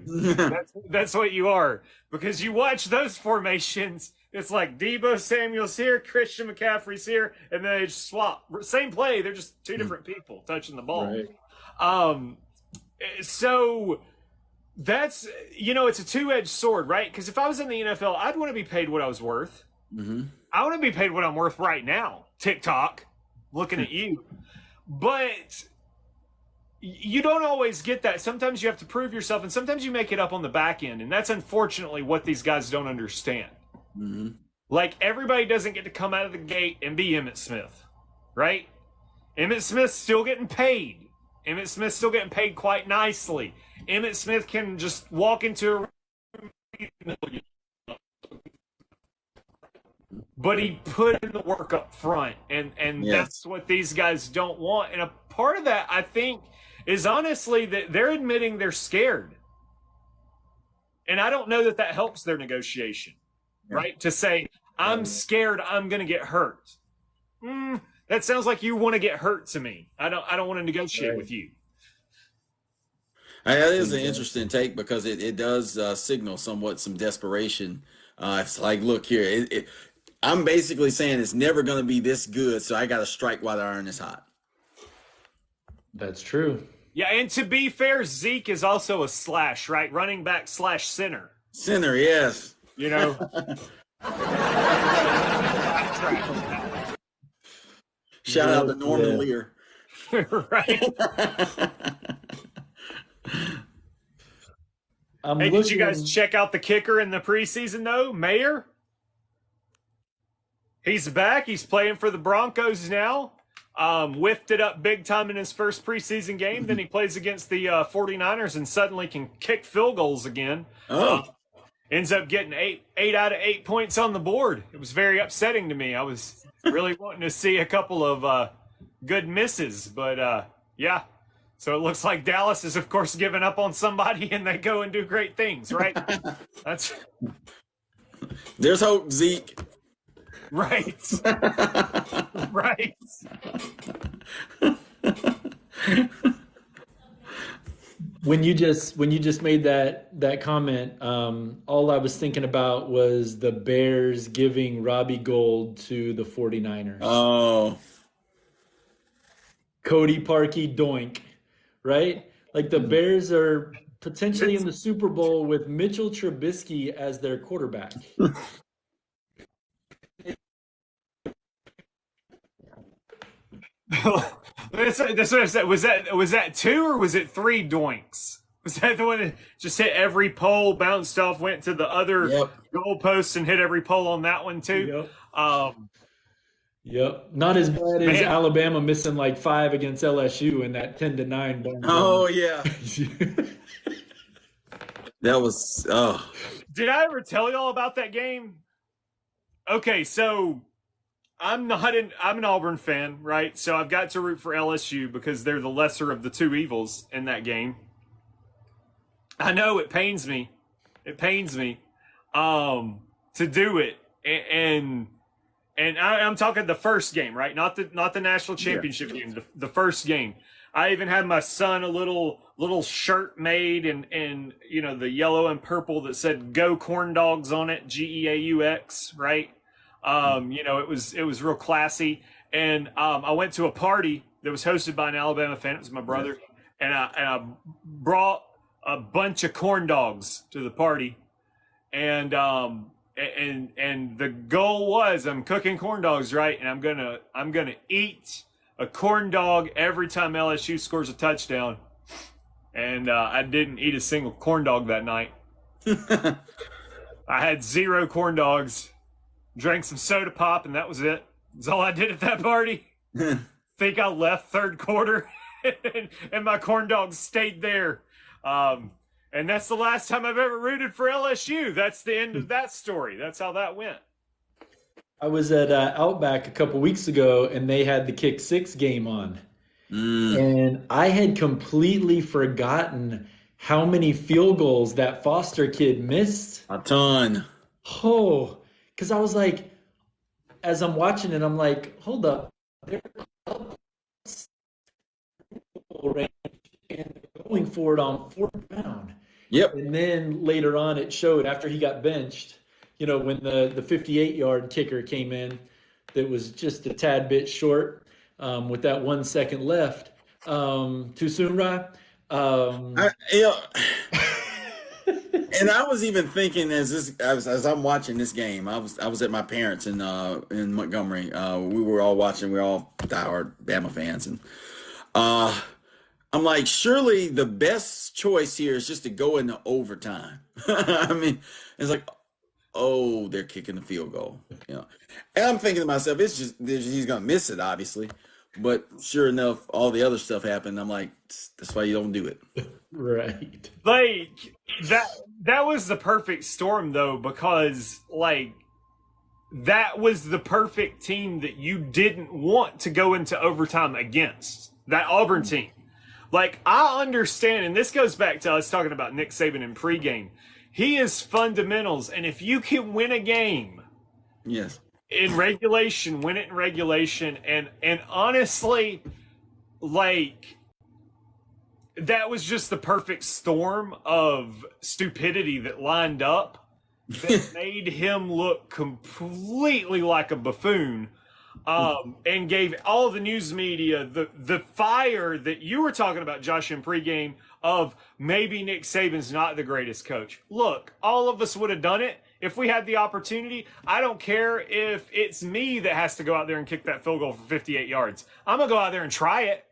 That's what you are, because you watch those formations. It's like Debo Samuel's here, Christian McCaffrey's here, and then they just swap. Same play, they're just two different people touching the ball. Right. So that's it's a two-edged sword, right? Because if I was in the NFL, I'd want to be paid what I was worth. Mm-hmm. I want to be paid what I'm worth right now. TikTok, looking at you, but you don't always get that. Sometimes you have to prove yourself, and sometimes you make it up on the back end, and that's unfortunately what these guys don't understand. Mm-hmm. Like, everybody doesn't get to come out of the gate and be Emmitt Smith, right? Emmitt Smith's still getting paid. Emmitt Smith's still getting paid quite nicely. Emmitt Smith can just walk into a room, but he put in the work up front, and that's what these guys don't want. And a part of that, I think, is honestly that they're admitting they're scared. And I don't know that helps their negotiation, right? To say, I'm scared I'm going to get hurt. That sounds like you want to get hurt to me. I don't want to negotiate with you. That is an interesting take, because it does signal somewhat some desperation. It's like, look here, I'm basically saying it's never going to be this good, so I got to strike while the iron is hot. That's true. Yeah, and to be fair, Zeke is also a slash, right? Running back / center. Center, yes. Shout out to Norman Lear. Right. Did you guys check out the kicker in the preseason, though? Mayer? He's back. He's playing for the Broncos now. Whiffed it up big time in his first preseason game. Then he plays against the 49ers and suddenly can kick field goals again. Ends up getting eight out of 8 points on the board. It was very upsetting to me. I was really wanting to see a couple of good misses, but yeah. So it looks like Dallas is, of course, giving up on somebody, and they go and do great things, right? There's hope, Zeke. Right. Right. When you just made that comment, all I was thinking about was the Bears giving Robbie Gould to the 49ers. Oh. Cody Parkey doink, right? Like, the Bears are potentially in the Super Bowl with Mitchell Trubisky as their quarterback. That's what I said. Was that 2 or was it 3 doinks? Was that the one that just hit every pole, bounced off, went to the other goalpost, and hit every pole on that one too? Yep. Not as bad as Alabama missing like 5 against LSU in that 10-9. Oh yeah. That was. Oh. Did I ever tell y'all about that game? Okay, so I'm an Auburn fan, right? So I've got to root for LSU because they're the lesser of the two evils in that game. I know it pains me. It pains me to do it. And I'm talking the first game, right? Not the national championship game, the first game. I even had my son a little shirt made and the yellow and purple that said "Go Corn Dogs" on it, GEAUX, right? It was real classy. And I went to a party that was hosted by an Alabama fan. It was my brother, and I brought a bunch of corn dogs to the party, and the goal was I'm cooking corn dogs, right? And I'm gonna eat a corn dog every time LSU scores a touchdown. And I didn't eat a single corn dog that night. I had 0 corn dogs, drank some soda pop, and that was it. That's all I did at that party. Think I left third quarter, and my corn dogs stayed there. And that's the last time I've ever rooted for LSU. That's the end of that story. That's how that went. I was at Outback a couple weeks ago, and they had the Kick 6 game on. And I had completely forgotten how many field goals that Foster kid missed. A ton. Oh, because I was like, as I'm watching it, I'm like, hold up, they're up range and they're going for it on fourth down. Yep. And then later on, it showed after he got benched, when the 58-yard kicker came in, that was just a tad bit short with that 1 second left. Too soon, Rye? And I was even thinking as I'm watching this game, I was at my parents in Montgomery. We were all watching. We're all diehard Bama fans, and I'm like, surely the best choice here is just to go into overtime. I mean, it's like, oh, they're kicking the field goal, And I'm thinking to myself, it's just he's gonna miss it, obviously. But sure enough, all the other stuff happened. I'm like, that's why you don't do it. Right. Like that was the perfect storm though, because like that was the perfect team that you didn't want to go into overtime against. That Auburn team. Like, I understand, and this goes back to us talking about Nick Saban in pregame. He is fundamentals, and if you can win a game Yes. in regulation, win it in regulation, and honestly, like, that was just the perfect storm of stupidity that lined up that made him look completely like a buffoon. And gave all the news media the fire that you were talking about, Josh, in pregame of maybe Nick Saban's not the greatest coach. Look, all of us would have done it if we had the opportunity. I don't care if it's me that has to go out there and kick that field goal for 58 yards. I'm going to go out there and try it,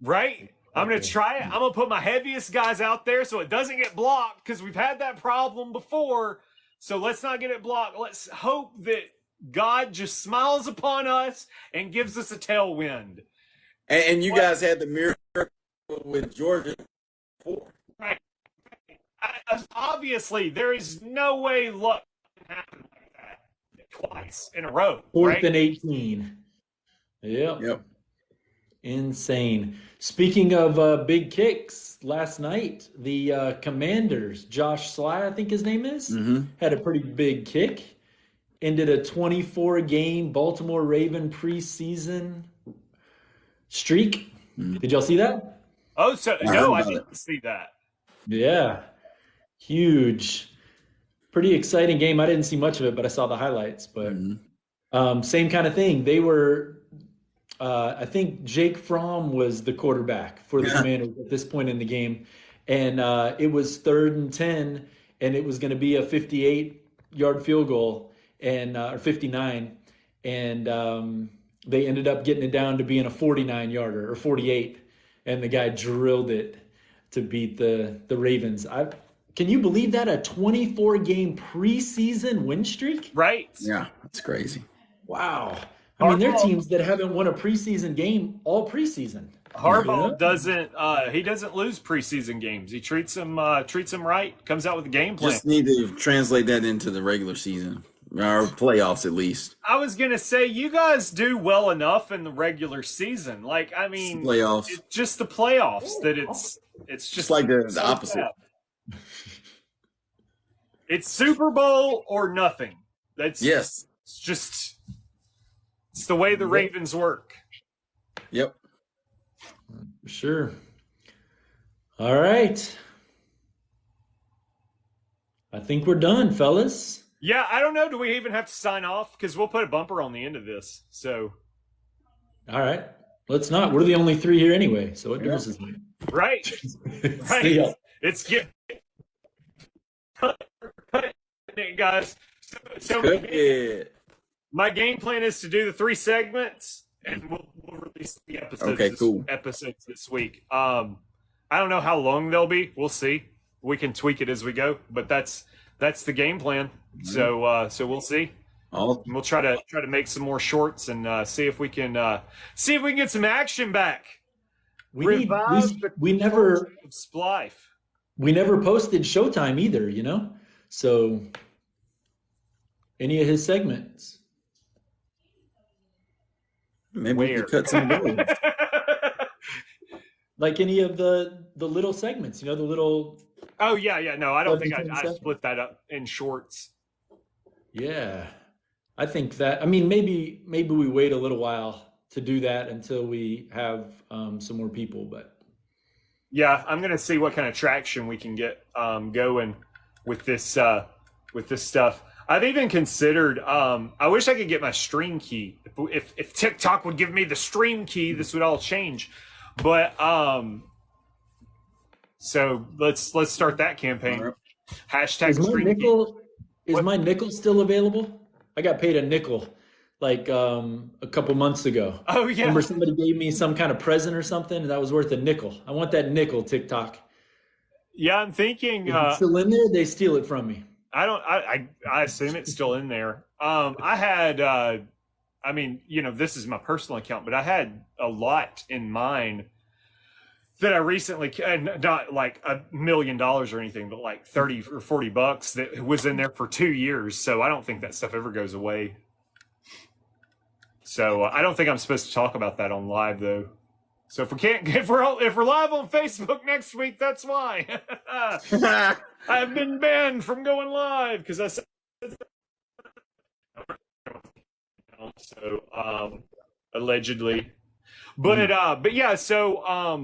right? I'm going to try it. I'm going to put my heaviest guys out there so it doesn't get blocked because we've had that problem before. So let's not get it blocked. Let's hope that God just smiles upon us and gives us a tailwind. And you guys had the miracle with Georgia before. Right. Obviously, there is no way luck can happen like that twice in a row. Fourth right? and 18. Yep. Insane. Speaking of big kicks, last night, the Commanders, Josh Sly, I think his name is, had a pretty big kick. Ended a 24-game Baltimore Raven preseason streak. Did y'all see that? Oh, so no, I didn't see that. Yeah. Huge. Pretty exciting game. I didn't see much of it, but I saw the highlights. But same kind of thing. They were, I think Jake Fromm was the quarterback for the Commanders at this point in the game. And it was 3rd and 10, and it was going to be a 58-yard field goal. Or 59, and they ended up getting it down to being a 49-yarder or 48, and the guy drilled it to beat the Ravens. Can you believe that? A 24-game preseason win streak? Right. Yeah, that's crazy. Wow. I mean, they're teams that haven't won a preseason game all preseason. Harbaugh doesn't lose preseason games. He treats them right, comes out with a game plan. Just need to translate that into the regular season. Or playoffs, at least. I was going to say, you guys do well enough in the regular season. Like, I mean, playoffs. It's just the playoffs that it's just like the opposite. Bad. It's Super Bowl or nothing. It's the way the Ravens work. Yep. Sure. All right. I think we're done, fellas. Yeah, I don't know. Do we even have to sign off? Because we'll put a bumper on the end of this. So, all right, let's not. We're the only 3 here anyway, so what difference does it make? Right, right. See ya. It's get cut it, guys. So my game plan is to do the 3 segments, and we'll release the episodes this week. I don't know how long they'll be. We'll see. We can tweak it as we go, but that's the game plan. So we'll see. We'll try to make some more shorts and see if we can get some action back. We never Splife. We never posted Showtime either, So any of his segments. Maybe we could cut some of those. like any of the little segments, the little Oh yeah. No, I don't think 7-10 I seconds. split that up in shorts. Yeah. I think that, I mean, maybe we wait a little while to do that until we have some more people, but Yeah, I'm gonna see what kind of traction we can get going with this stuff. I've even considered. I wish I could get my stream key. If TikTok would give me the stream key, this would all change. But so let's start that campaign. All right. Hashtag is my stream key. nickel is What? my nickel still available? I got paid a nickel like a couple months ago. Oh yeah, Remember somebody gave me some kind of present or something and that was worth a nickel. I want that nickel, TikTok. yeah. I'm thinking. Is it still in there? They steal it from me. I don't. I assume it's still in there. I had. I mean, this is my personal account, but I had a lot in mine that I recently, not like $1 million or anything, but like 30 or $40 that was in there for 2 years. So I don't think that stuff ever goes away. So I don't think I'm supposed to talk about that on live though. So if we're live on Facebook next week, that's why. I've been banned from going live because I said so. Allegedly, but yeah. So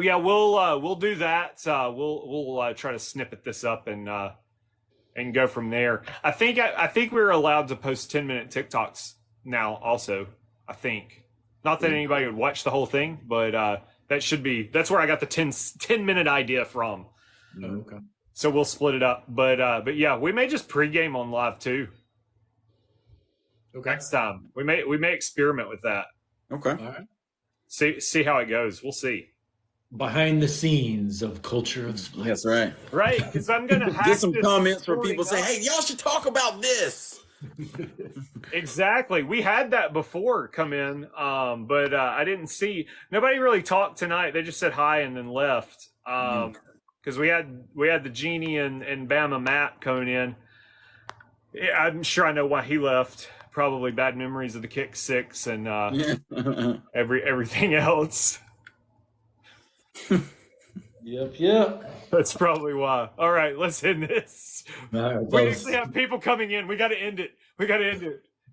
yeah, we'll do that. We'll try to snippet this up and go from there. I think we're allowed to post 10-minute TikToks now. Also, I think not that anybody would watch the whole thing, but that's where I got the 10-minute idea from. Okay. So we'll split it up. But yeah, we may just pregame on live too. Okay. Next time we may experiment with that. Okay. All right. See how it goes. We'll see. Behind the scenes of Culture of Splife. That's right. Right, because I'm gonna Get some this comments where people say, recording "Hey, y'all should talk about this." up. Exactly. We had that before come in, but I didn't see nobody really talked tonight. They just said hi and then left. Because we had the Genie and Bama Matt coming in. Yeah, I'm sure I know why he left. Probably bad memories of the kick six and everything else. Yep. That's probably why. All right, let's end this. All right, We fellas. actually have people coming in. We got to end it.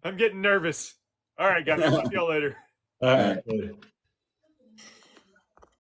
I'm getting nervous. All right, guys. Talk to y'all later. All right. Later.